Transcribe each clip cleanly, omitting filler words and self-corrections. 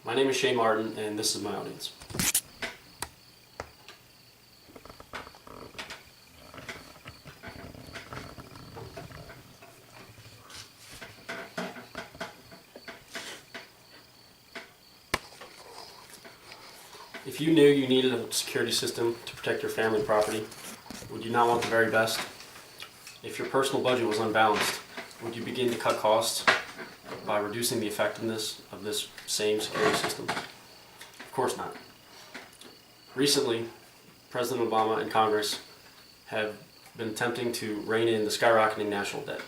My name is Shane Martin, and this is my audience. If you knew you needed a security system to protect your family property, would you not want the very best? If your personal budget was unbalanced, would you begin to cut costs by reducing the effectiveness of this same security system? Of course not. Recently, President Obama and Congress have been attempting to rein in the skyrocketing national debt.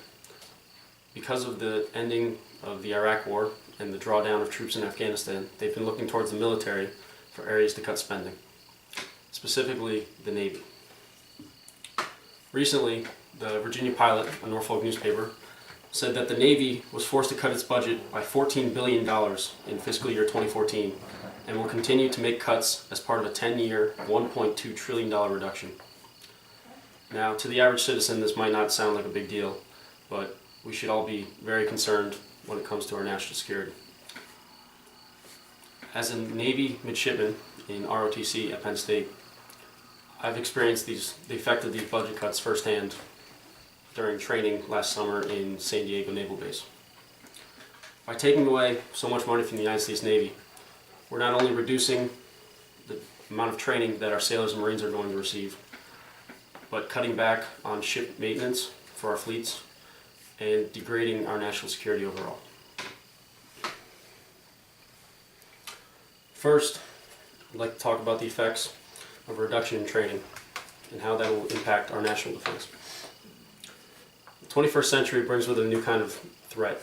Because of the ending of the Iraq War and the drawdown of troops in Afghanistan, they've been looking towards the military for areas to cut spending, specifically the Navy. Recently, the Virginia Pilot, a Norfolk newspaper, said that the Navy was forced to cut its budget by $14 billion in fiscal year 2014 and will continue to make cuts as part of a 10-year, $1.2 trillion reduction. Now, to the average citizen, this might not sound like a big deal, but we should all be very concerned when it comes to our national security. As a Navy midshipman in ROTC at Penn State, I've experienced the effect of these budget cuts firsthand during training last summer in San Diego Naval Base. By taking away so much money from the United States Navy, we're not only reducing the amount of training that our sailors and Marines are going to receive, but cutting back on ship maintenance for our fleets and degrading our national security overall. First, I'd like to talk about the effects of a reduction in training and how that will impact our national defense. The 21st century brings with it a new kind of threat,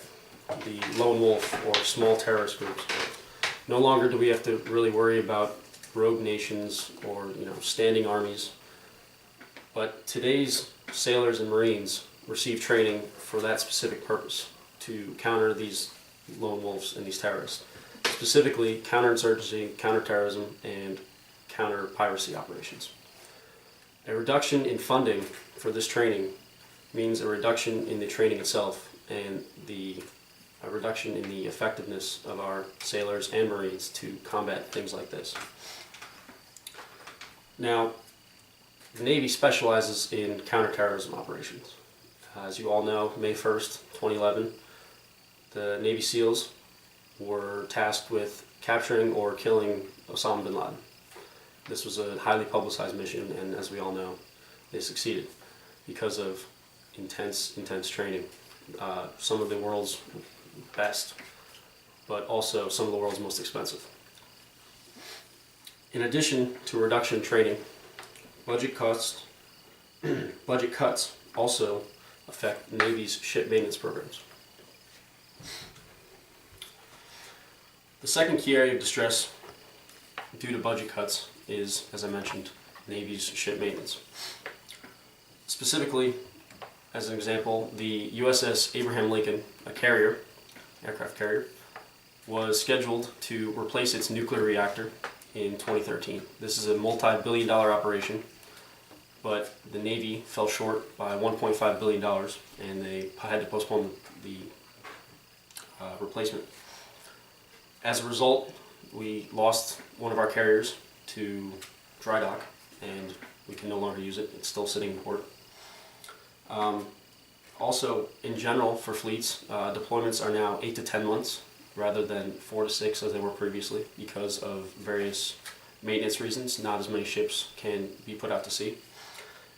the lone wolf or small terrorist groups. No longer do we have to really worry about rogue nations or standing armies, but today's sailors and Marines receive training for that specific purpose, to counter these lone wolves and these terrorists. Specifically, counterinsurgency, counterterrorism, and counter-piracy operations. A reduction in funding for this training means a reduction in the training itself and a reduction in the effectiveness of our sailors and Marines to combat things like this. Now, the Navy specializes in counterterrorism operations. As you all know, May 1st, 2011, the Navy SEALs were tasked with capturing or killing Osama bin Laden. This was a highly publicized mission, and as we all know, they succeeded because of intense training. Some of the world's best, but also some of the world's most expensive. In addition to a reduction in training, budget cuts also affect the Navy's ship maintenance programs. The second key area of distress due to budget cuts is, as I mentioned, Navy's ship maintenance. Specifically, as an example, the USS Abraham Lincoln, a aircraft carrier, was scheduled to replace its nuclear reactor in 2013. This is a multi-billion-dollar operation, but the Navy fell short by $1.5 billion, and they had to postpone the replacement. As a result, we lost one of our carriers to dry dock, and we can no longer use it. It's still sitting in port. Also, in general, for fleets, deployments are now 8 to 10 months rather than 4 to 6 as they were previously because of various maintenance reasons. Not as many ships can be put out to sea.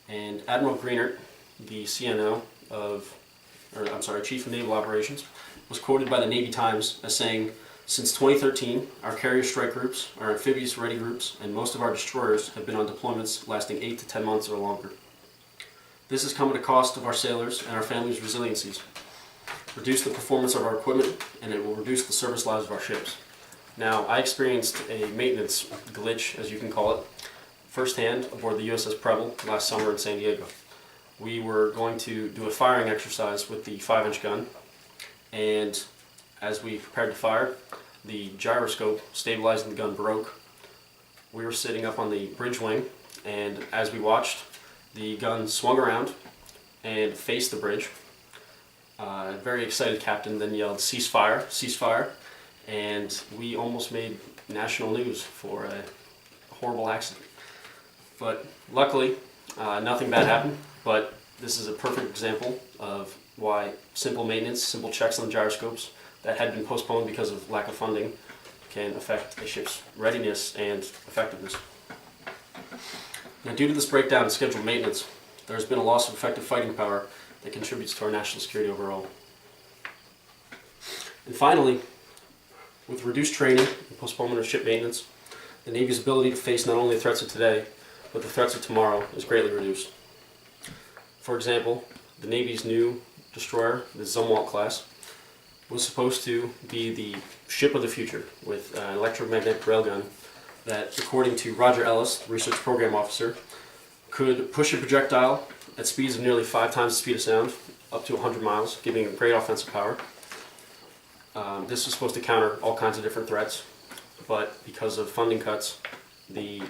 And Admiral Greenert, the Chief of Naval Operations, was quoted by the Navy Times as saying, "Since 2013, our carrier strike groups, our amphibious ready groups, and most of our destroyers have been on deployments lasting 8 to 10 months or longer. This has come at a cost of our sailors and our families' resiliencies, reduce the performance of our equipment, and it will reduce the service lives of our ships." Now, I experienced a maintenance glitch, as you can call it, firsthand aboard the USS Preble last summer in San Diego. We were going to do a firing exercise with the 5-inch gun, and as we prepared to fire, the gyroscope stabilizing the gun broke. We were sitting up on the bridge wing, and as we watched, the gun swung around and faced the bridge. A very excited captain then yelled, "Cease fire, cease fire," and we almost made national news for a horrible accident. But luckily, nothing bad happened, but this is a perfect example of why simple maintenance, simple checks on the gyroscopes that had been postponed because of lack of funding can affect a ship's readiness and effectiveness. Now, due to this breakdown in scheduled maintenance, there has been a loss of effective fighting power that contributes to our national security overall. And finally, with reduced training and postponement of ship maintenance, the Navy's ability to face not only the threats of today, but the threats of tomorrow is greatly reduced. For example, the Navy's new destroyer, the Zumwalt class, was supposed to be the ship of the future with an electromagnetic railgun that, according to Roger Ellis, the research program officer, could push a projectile at speeds of nearly 5 times the speed of sound, up to 100 miles, giving it great offensive power. This was supposed to counter all kinds of different threats, but because of funding cuts, the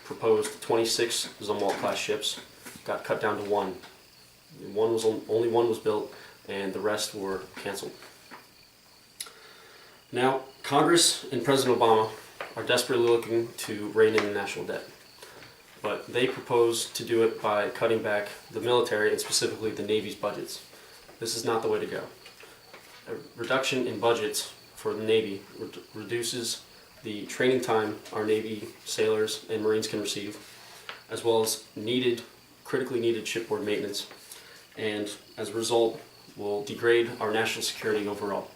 proposed 26 Zumwalt-class ships got cut down to 1. Only one was built, and the rest were canceled. Now, Congress and President Obama are desperately looking to rein in the national debt, but they propose to do it by cutting back the military and specifically the Navy's budgets. This is not the way to go. A reduction in budgets for the Navy reduces the training time our Navy sailors and Marines can receive, as well as critically needed shipboard maintenance, and as a result will degrade our national security overall.